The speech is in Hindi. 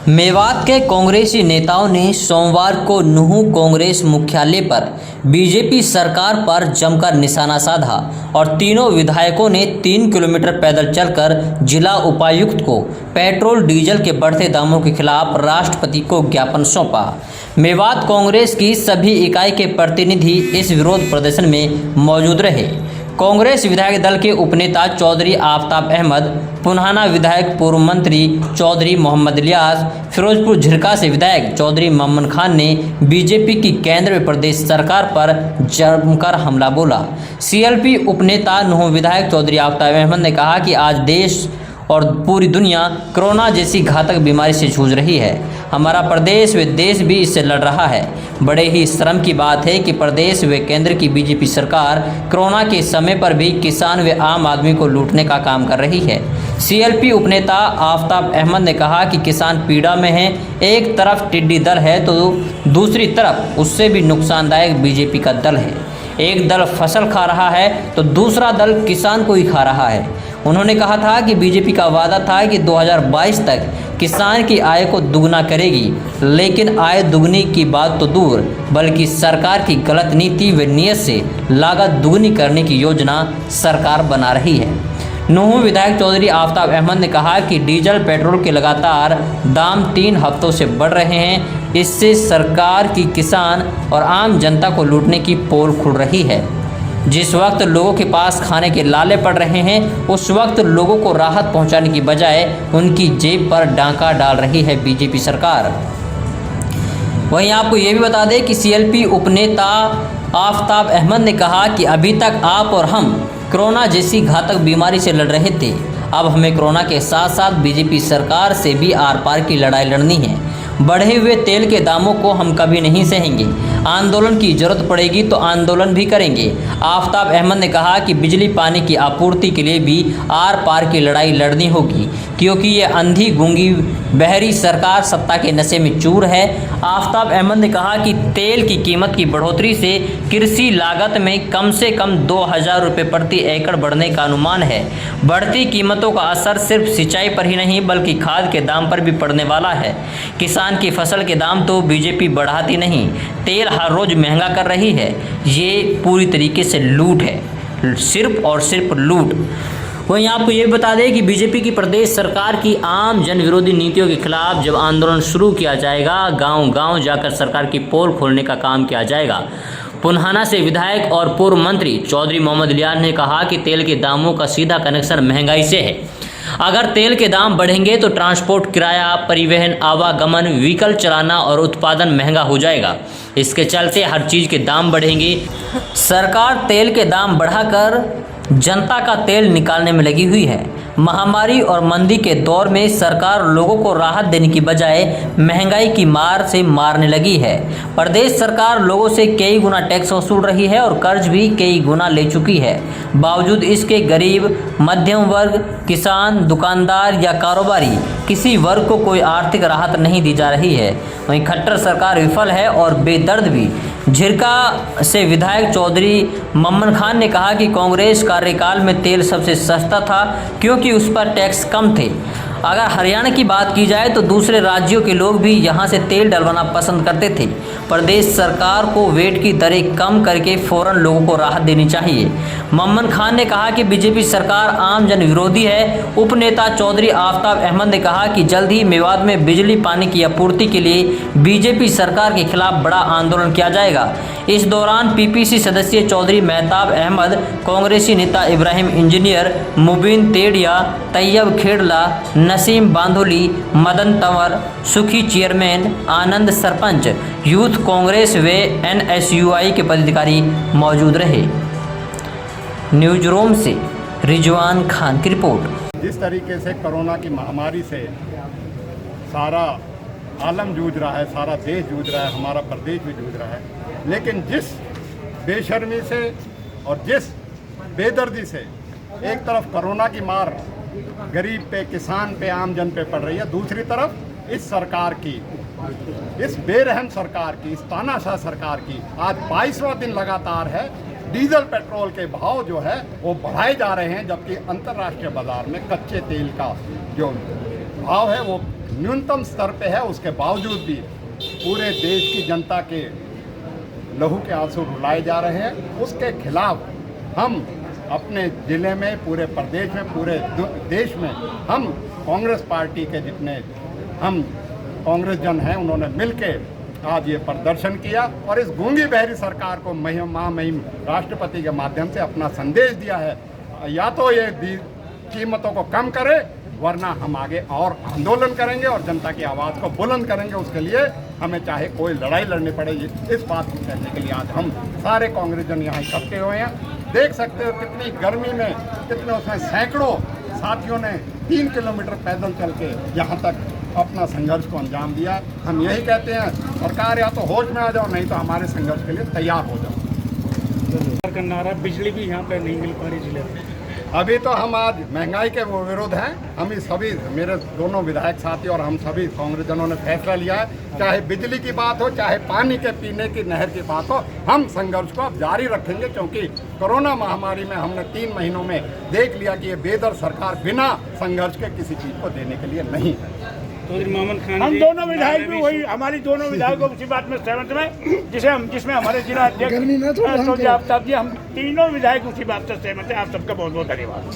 मेवात के कांग्रेसी नेताओं ने सोमवार को नूंह कांग्रेस मुख्यालय पर बीजेपी सरकार पर जमकर निशाना साधा और तीनों विधायकों ने 3 किलोमीटर पैदल चलकर जिला उपायुक्त को पेट्रोल डीजल के बढ़ते दामों के खिलाफ राष्ट्रपति को ज्ञापन सौंपा। मेवात कांग्रेस की सभी इकाई के प्रतिनिधि इस विरोध प्रदर्शन में मौजूद रहे। कांग्रेस विधायक दल के उपनेता चौधरी आफताब अहमद, पुन्हाना विधायक पूर्व मंत्री चौधरी मोहम्मद इलियास, फिरोजपुर झिरका से विधायक चौधरी मम्मन खान ने बीजेपी की केंद्र व प्रदेश सरकार पर जमकर हमला बोला। सीएलपी उपनेता नूंह विधायक चौधरी आफताब अहमद ने कहा कि आज देश और पूरी दुनिया कोरोना जैसी घातक बीमारी से जूझ रही है। हमारा प्रदेश व देश भी इससे लड़ रहा है। बड़े ही शर्म की बात है कि प्रदेश व केंद्र की बीजेपी सरकार कोरोना के समय पर भी किसान व आम आदमी को लूटने का काम कर रही है। सीएलपी उपनेता आफताब अहमद ने कहा कि किसान पीड़ा में है। एक तरफ टिड्डी दल है तो दूसरी तरफ उससे भी नुकसानदायक बीजेपी का दल है। एक दल फसल खा रहा है तो दूसरा दल किसान को ही खा रहा है। उन्होंने कहा था कि बीजेपी का वादा था कि 2022 तक किसान की आय को दुगना करेगी, लेकिन आय दुगनी की बात तो दूर बल्कि सरकार की गलत नीति व नीयत से लागत दुगनी करने की योजना सरकार बना रही है। नूंह विधायक चौधरी आफताब अहमद ने कहा कि डीजल पेट्रोल के लगातार दाम 3 हफ्तों से बढ़ रहे हैं। इससे सरकार की किसान और आम जनता को लूटने की पोल खुल रही है। जिस वक्त लोगों के पास खाने के लाले पड़ रहे हैं, उस वक्त लोगों को राहत पहुंचाने की बजाय उनकी जेब पर डांका डाल रही है बीजेपी सरकार। वहीं आपको ये भी बता दें कि सीएलपी उपनेता आफताब अहमद ने कहा कि अभी तक आप और हम कोरोना जैसी घातक बीमारी से लड़ रहे थे। अब हमें कोरोना के साथ साथ बीजेपी सरकार से भी आर पार की लड़ाई लड़नी है। बढ़े हुए तेल के दामों को हम कभी नहीं सहेंगे। आंदोलन की जरूरत पड़ेगी तो आंदोलन भी करेंगे। आफताब अहमद ने कहा कि बिजली पानी की आपूर्ति के लिए भी आर पार की लड़ाई लड़नी होगी, क्योंकि ये अंधी गूंगी बहरी सरकार सत्ता के नशे में चूर है। आफताब अहमद ने कहा कि तेल की कीमत की बढ़ोतरी से कृषि लागत में कम से कम 2000 रुपये प्रति एकड़ बढ़ने का अनुमान है। बढ़ती कीमतों का असर सिर्फ सिंचाई पर ही नहीं बल्कि खाद के दाम पर भी पड़ने वाला है। किसान की फसल के दाम तो बीजेपी बढ़ाती नहीं, तेल हर रोज महंगा कर रही है। ये पूरी तरीके से लूट है, सिर्फ और सिर्फ लूट। वहीं आपको ये बता दें कि बीजेपी की प्रदेश सरकार की आम जन विरोधी नीतियों के खिलाफ जब आंदोलन शुरू किया जाएगा, गांव-गांव जाकर सरकार की पोल खोलने का काम किया जाएगा। पुन्हाना से विधायक और पूर्व मंत्री चौधरी मोहम्मद इलियास ने कहा कि तेल के दामों का सीधा कनेक्शन महंगाई से है। अगर तेल के दाम बढ़ेंगे तो ट्रांसपोर्ट किराया, परिवहन, आवागमन, व्हीकल चलाना और उत्पादन महंगा हो जाएगा। इसके चलते हर चीज़ के दाम बढ़ेंगे। सरकार तेल के दाम बढ़ाकर जनता का तेल निकालने में लगी हुई है। महामारी और मंदी के दौर में सरकार लोगों को राहत देने की बजाय महंगाई की मार से मारने लगी है। प्रदेश सरकार लोगों से कई गुना टैक्स वसूल रही है और कर्ज भी कई गुना ले चुकी है। बावजूद इसके गरीब, मध्यम वर्ग, किसान, दुकानदार या कारोबारी किसी वर्ग को कोई आर्थिक राहत नहीं दी जा रही है। वहीं खट्टर सरकार विफल है और बेदर्द भी। झिरका से विधायक चौधरी मम्मन खान ने कहा कि कांग्रेस कार्यकाल में तेल सबसे सस्ता था क्योंकि उस पर टैक्स कम थे। अगर हरियाणा की बात की जाए तो दूसरे राज्यों के लोग भी यहां से तेल डलवाना पसंद करते थे। प्रदेश सरकार को वेट की दरें कम करके फौरन लोगों को राहत देनी चाहिए। मम्मन खान ने कहा कि बीजेपी सरकार आम जन विरोधी है। उपनेता चौधरी आफताब अहमद ने कहा कि जल्द ही मेवात में बिजली पानी की आपूर्ति के लिए बीजेपी सरकार के खिलाफ बड़ा आंदोलन किया जाएगा। इस दौरान पीपीसी सदस्य चौधरी मेहताब अहमद, कांग्रेसी नेता इब्राहिम इंजीनियर, मुबीन तेड़िया, तैयब खेड़ला, नसीम बांधोली, मदन तंवर, सुखी चेयरमैन, आनंद सरपंच, यूथ कांग्रेस व एनएसयूआई के पदाधिकारी मौजूद रहे। न्यूज रूम से रिजवान खान की रिपोर्ट। जिस तरीके से कोरोना की महामारी से सारा आलम जूझ रहा है, सारा देश जूझ रहा है, हमारा प्रदेश भी जूझ रहा है, लेकिन जिस बेशर्मी से और जिस बेदर्दी से एक तरफ कोरोना की मार गरीब पे, किसान पे, आम जन पे पड़ रही है, दूसरी तरफ इस सरकार की, इस बेरहम सरकार की, इस तानाशाह सरकार की आज 22वां दिन लगातार है डीजल पेट्रोल के भाव जो है वो बढ़ाए जा रहे हैं, जबकि अंतर्राष्ट्रीय बाजार में कच्चे तेल का जो भाव है वो न्यूनतम स्तर पे है, उसके बावजूद भी पूरे देश की जनता के लहू के आंसू रुलाए जा रहे हैं। उसके खिलाफ हम अपने ज़िले में, पूरे प्रदेश में, पूरे देश में हम कांग्रेस पार्टी के जितने हम कांग्रेस जन हैं, उन्होंने मिलके आज ये प्रदर्शन किया और इस गूंगी बहरी सरकार को महामहिम राष्ट्रपति के माध्यम से अपना संदेश दिया है, या तो ये कीमतों को कम करे, वरना हम आगे और आंदोलन करेंगे और जनता की आवाज़ को बुलंद करेंगे। उसके लिए हमें चाहे कोई लड़ाई लड़नी पड़े, इस बात को कहने के लिए आज हम सारे कांग्रेस जन यहाँ इकट्ठे हुए हैं। देख सकते हो कितनी गर्मी में, कितने उसमें सैकड़ों साथियों ने 3 किलोमीटर पैदल चल के यहाँ तक अपना संघर्ष को अंजाम दिया। हम यही कहते हैं, सरकार या तो होश में आ जाओ, नहीं तो हमारे संघर्ष के लिए तैयार हो जाओ। करना रहा, बिजली भी यहाँ पे नहीं मिल पा रही जिले में। अभी तो हम आज महंगाई के विरोध हैं। हम ही सभी, मेरे दोनों विधायक साथी और हम सभी कांग्रेस जनों ने फैसला लिया है, चाहे बिजली की बात हो, चाहे पानी के पीने की नहर की बात हो, हम संघर्ष को अब जारी रखेंगे। क्योंकि कोरोना महामारी में हमने 3 महीनों में देख लिया कि ये बेदर सरकार बिना संघर्ष के किसी चीज़ को देने के लिए नहीं है। चौधरी मोहम्मद खान हम जी, दोनों विधायक भी वही, हमारी दोनों विधायकों उसी बात में सहमत में, जिसमें हमारे जिला अध्यक्ष हम तीनों विधायक उसी बात से सहमत हैं। आप सबका बहुत बहुत धन्यवाद।